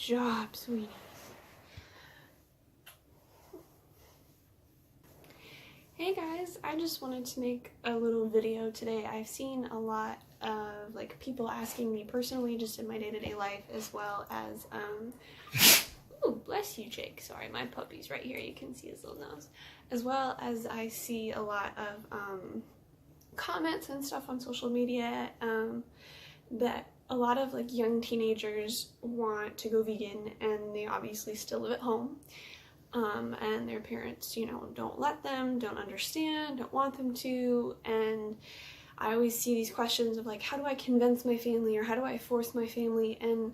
job, sweetie. Hey guys, I just wanted to make a little video today. I've seen a lot of people asking me personally just in my day-to-day life, as well as ooh, bless you, Jake. Sorry, my puppy's right here. You can see his little nose. As well as I see a lot of comments and stuff on social media that a lot of young teenagers want to go vegan, and they obviously still live at home. And their parents, don't let them, don't understand, don't want them to, and I always see these questions of how do I convince my family, or how do I force my family? And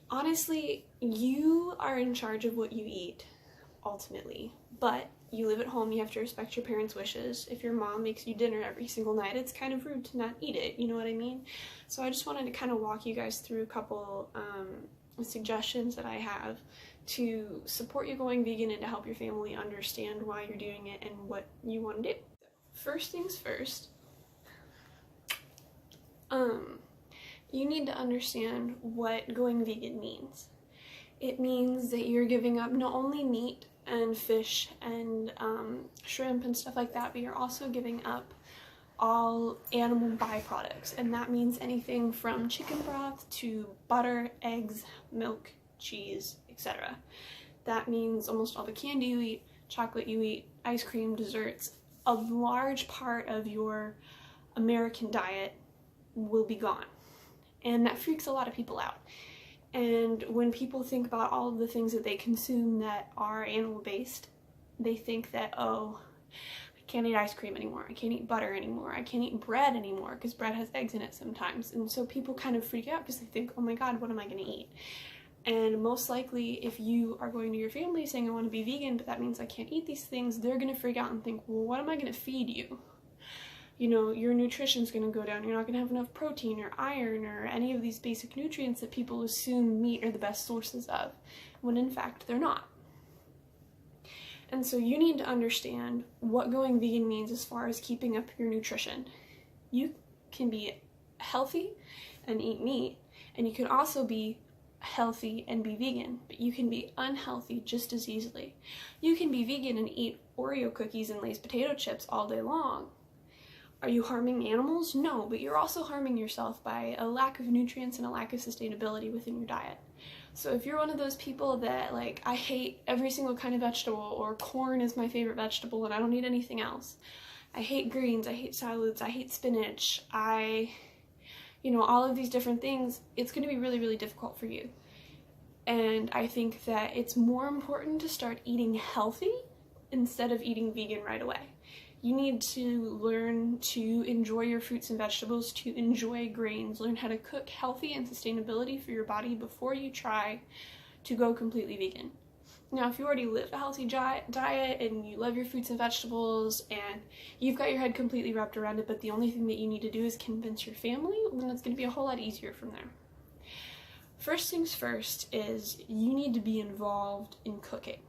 honestly, you are in charge of what you eat, ultimately, but you live at home, you have to respect your parents' wishes. If your mom makes you dinner every single night, it's kind of rude to not eat it, you know what I mean? So I just wanted to kind of walk you guys through a couple suggestions that I have to support you going vegan and to help your family understand why you're doing it and what you want to do. First things first, you need to understand what going vegan means. It means that you're giving up not only meat and fish and shrimp and stuff like that, but you're also giving up all animal byproducts, and that means anything from chicken broth to butter, eggs, milk, cheese, etc. That means almost all the candy you eat, chocolate you eat, ice cream, desserts. A large part of your American diet will be gone, and that freaks a lot of people out. And when people think about all of the things that they consume that are animal-based, they think that, oh, I can't eat ice cream anymore, I can't eat butter anymore, I can't eat bread anymore, because bread has eggs in it sometimes. And so people kind of freak out because they think, oh my god, what am I going to eat? And most likely, if you are going to your family saying, I want to be vegan, but that means I can't eat these things, they're going to freak out and think, well, what am I going to feed you? Your nutrition's going to go down, you're not going to have enough protein or iron or any of these basic nutrients that people assume meat are the best sources of, when in fact they're not. And so you need to understand what going vegan means as far as keeping up your nutrition. You can be healthy and eat meat, and you can also be healthy and be vegan, but you can be unhealthy just as easily. You can be vegan and eat Oreo cookies and Lay's potato chips all day long. Are you harming animals? No, but you're also harming yourself by a lack of nutrients and a lack of sustainability within your diet. So if you're one of those people that I hate every single kind of vegetable, or corn is my favorite vegetable and I don't eat anything else, I hate greens, I hate salads, I hate spinach, all of these different things, it's going to be really, really difficult for you. And I think that it's more important to start eating healthy instead of eating vegan right away. You need to learn to enjoy your fruits and vegetables, to enjoy grains, learn how to cook healthy and sustainability for your body before you try to go completely vegan. Now, if you already live a healthy diet and you love your fruits and vegetables and you've got your head completely wrapped around it, but the only thing that you need to do is convince your family, then it's going to be a whole lot easier from there. First things first is you need to be involved in cooking.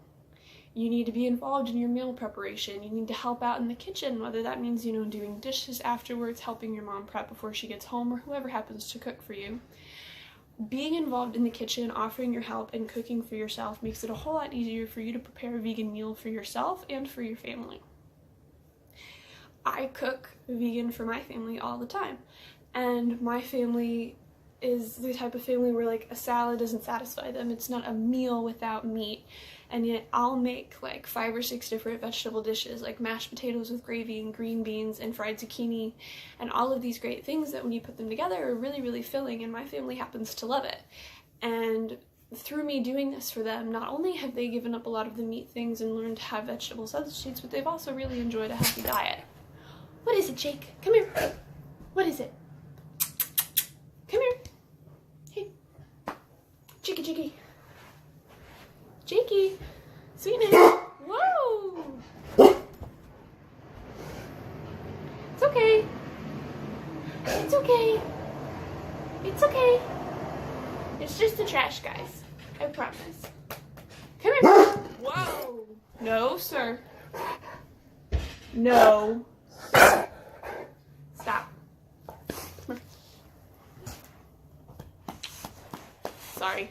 You need to be involved in your meal preparation. You need to help out in the kitchen, whether that means, doing dishes afterwards, helping your mom prep before she gets home, or whoever happens to cook for you. Being involved in the kitchen, offering your help, and cooking for yourself makes it a whole lot easier for you to prepare a vegan meal for yourself and for your family. I cook vegan for my family all the time, and my family is the type of family where a salad doesn't satisfy them. It's not a meal without meat, and yet I'll make 5 or 6 different vegetable dishes, like mashed potatoes with gravy and green beans and fried zucchini, and all of these great things that when you put them together are really, really filling, and my family happens to love it. And through me doing this for them, not only have they given up a lot of the meat things and learned to have vegetable substitutes, but they've also really enjoyed a healthy diet. What is it, Jake? Come here. What is it? Come here. Hey. Jakey. Jakey. Sweetness. Whoa. It's okay. It's okay. It's okay. It's just the trash, guys. I promise. Come here. Whoa. No, sir. No. Stop. Come here. Sorry.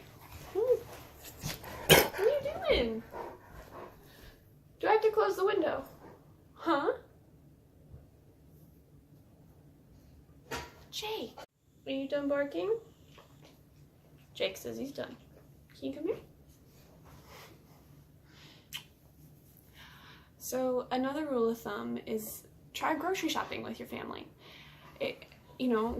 Jake, are you done barking? Jake says he's done. Can you come here? So another rule of thumb is try grocery shopping with your family.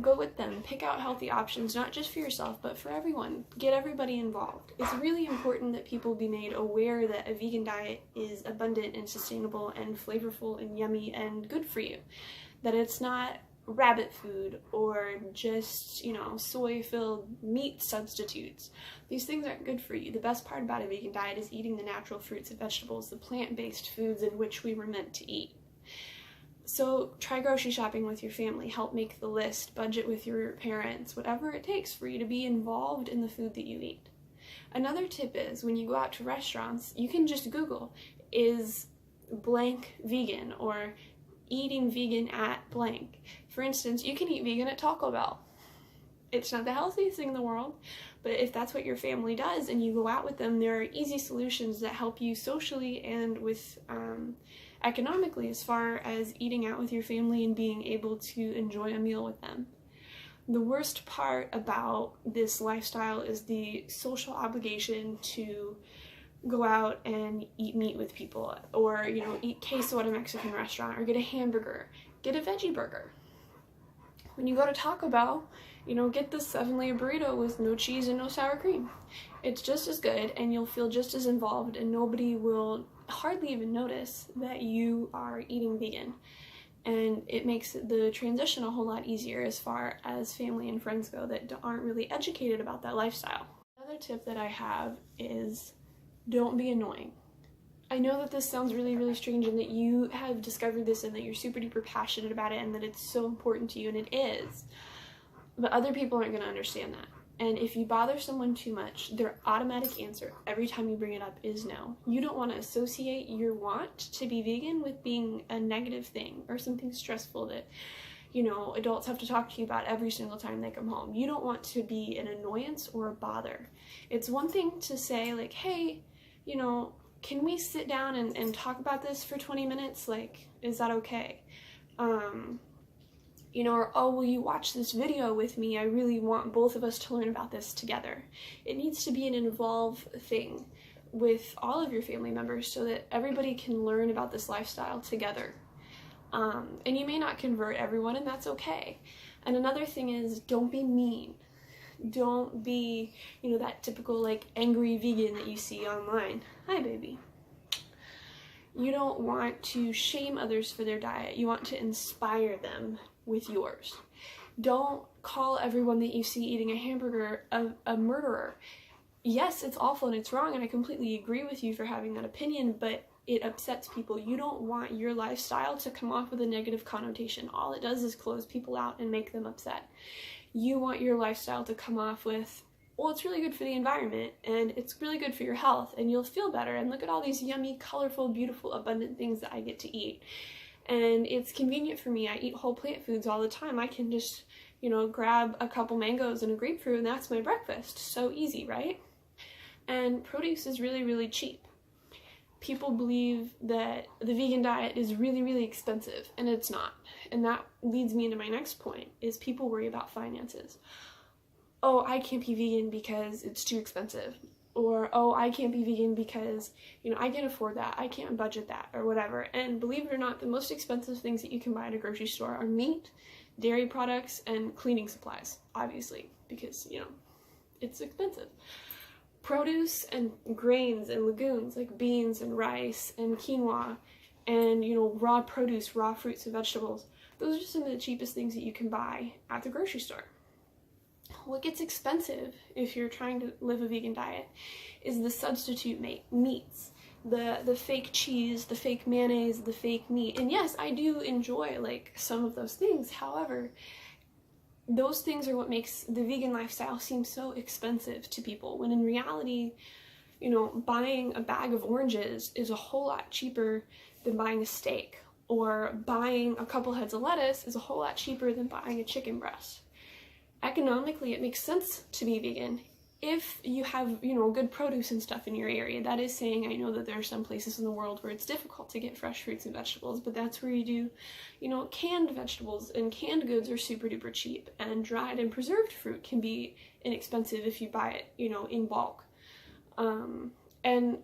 Go with them, pick out healthy options, not just for yourself, but for everyone. Get everybody involved. It's really important that people be made aware that a vegan diet is abundant and sustainable and flavorful and yummy and good for you. That it's not rabbit food or just, soy-filled meat substitutes. These things aren't good for you. The best part about a vegan diet is eating the natural fruits and vegetables, the plant-based foods in which we were meant to eat. So try grocery shopping with your family, help make the list, budget with your parents, whatever it takes for you to be involved in the food that you eat. Another tip is when you go out to restaurants, you can just Google, is blank vegan, or eating vegan at blank. For instance, you can eat vegan at Taco Bell. It's not the healthiest thing in the world, but if that's what your family does and you go out with them, there are easy solutions that help you socially and with economically as far as eating out with your family and being able to enjoy a meal with them. The worst part about this lifestyle is the social obligation to go out and eat meat with people, or eat queso at a Mexican restaurant, or get a hamburger, get a veggie burger. When you go to Taco Bell, get the 7-layer burrito with no cheese and no sour cream. It's just as good and you'll feel just as involved, and nobody will hardly even notice that you are eating vegan. And it makes the transition a whole lot easier as far as family and friends go that aren't really educated about that lifestyle. Another tip that I have is don't be annoying. I know that this sounds really, really strange and that you have discovered this and that you're super duper passionate about it and that it's so important to you, and it is. But other people aren't going to understand that. And if you bother someone too much, their automatic answer every time you bring it up is no. You don't want to associate your want to be vegan with being a negative thing or something stressful that, adults have to talk to you about every single time they come home. You don't want to be an annoyance or a bother. It's one thing to say, like, hey, can we sit down and talk about this for 20 minutes? Like, is that okay? Or, oh, will you watch this video with me? I really want both of us to learn about this together. It needs to be an involved thing with all of your family members so that everybody can learn about this lifestyle together. And you may not convert everyone, and that's okay. And another thing is, don't be mean. Don't be, that typical, angry vegan that you see online. Hi, baby. You don't want to shame others for their diet. You want to inspire them with yours. Don't call everyone that you see eating a hamburger a murderer. Yes, it's awful and it's wrong, and I completely agree with you for having that opinion, but it upsets people. You don't want your lifestyle to come off with a negative connotation. All it does is close people out and make them upset. You want your lifestyle to come off with, well, it's really good for the environment, and it's really good for your health, and you'll feel better, and look at all these yummy, colorful, beautiful, abundant things that I get to eat. And it's convenient for me. I eat whole plant foods all the time. I can just, grab a couple mangoes and a grapefruit, and that's my breakfast. So easy, right? And produce is really, really cheap. People believe that the vegan diet is really, really expensive, and it's not. And that leads me into my next point, is people worry about finances. Oh, I can't be vegan because it's too expensive. Or, oh, I can't be vegan because, I can't afford that, I can't budget that, or whatever. And believe it or not, the most expensive things that you can buy at a grocery store are meat, dairy products, and cleaning supplies, obviously, because, it's expensive. Produce and grains and legumes like beans and rice and quinoa and, raw produce, raw fruits and vegetables, those are some of the cheapest things that you can buy at the grocery store. What gets expensive if you're trying to live a vegan diet is the substitute meats, the fake cheese, the fake mayonnaise, the fake meat. And yes, I do enjoy some of those things. However, those things are what makes the vegan lifestyle seem so expensive to people, when in reality, buying a bag of oranges is a whole lot cheaper than buying a steak, or buying a couple heads of lettuce is a whole lot cheaper than buying a chicken breast. Economically, it makes sense to be vegan if you have, you know, good produce and stuff in your area. That is saying, I know that there are some places in the world where it's difficult to get fresh fruits and vegetables, but that's where you do, you know, canned vegetables, and canned goods are super duper cheap, and dried and preserved fruit can be inexpensive if you buy it, you know, in bulk. And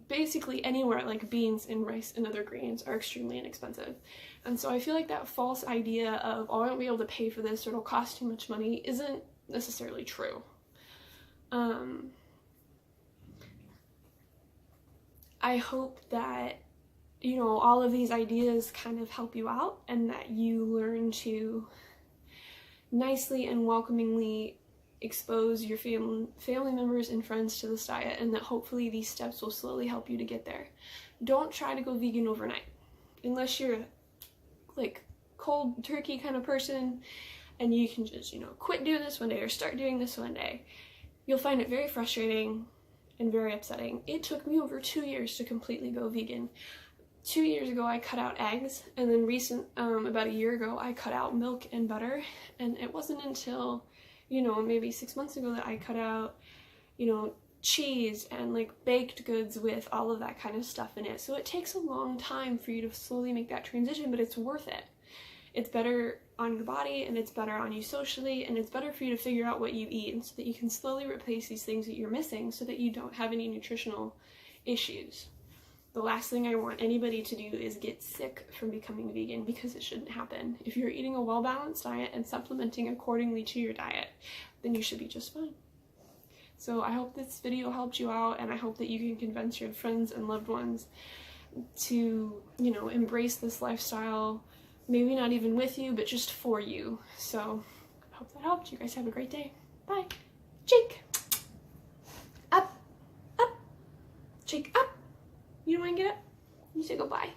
basically anywhere like beans and rice and other grains are extremely inexpensive. And so I feel like that false idea of, oh, I won't be able to pay for this or it'll cost too much money isn't necessarily true. I hope that, you know, all of these ideas kind of help you out, and that you learn to nicely and welcomingly expose your family members and friends to this diet, and that hopefully these steps will slowly help you to get there. Don't try to go vegan overnight, unless you're like cold turkey kind of person and you can just, you know, quit doing this one day or start doing this one day. You'll find it very frustrating and very upsetting. It took me over 2 years to completely go vegan. 2 years ago I cut out eggs, and then about a year ago I cut out milk and butter, and it wasn't until, you know, maybe 6 months ago that I cut out, you know, cheese and like baked goods with all of that kind of stuff in it. So it takes a long time for you to slowly make that transition, but it's worth it. It's better on your body, and it's better on you socially, and it's better for you to figure out what you eat, and so that you can slowly replace these things that you're missing so that you don't have any nutritional issues. The last thing I want anybody to do is get sick from becoming vegan, because it shouldn't happen. If you're eating a well-balanced diet and supplementing accordingly to your diet, then you should be just fine. So I hope this video helped you out, and I hope that you can convince your friends and loved ones to, you know, embrace this lifestyle. Maybe not even with you, but just for you. So I hope that helped. You guys have a great day. Bye. Cheek. Up. Up. Cheek up. You don't want to get up? You say goodbye.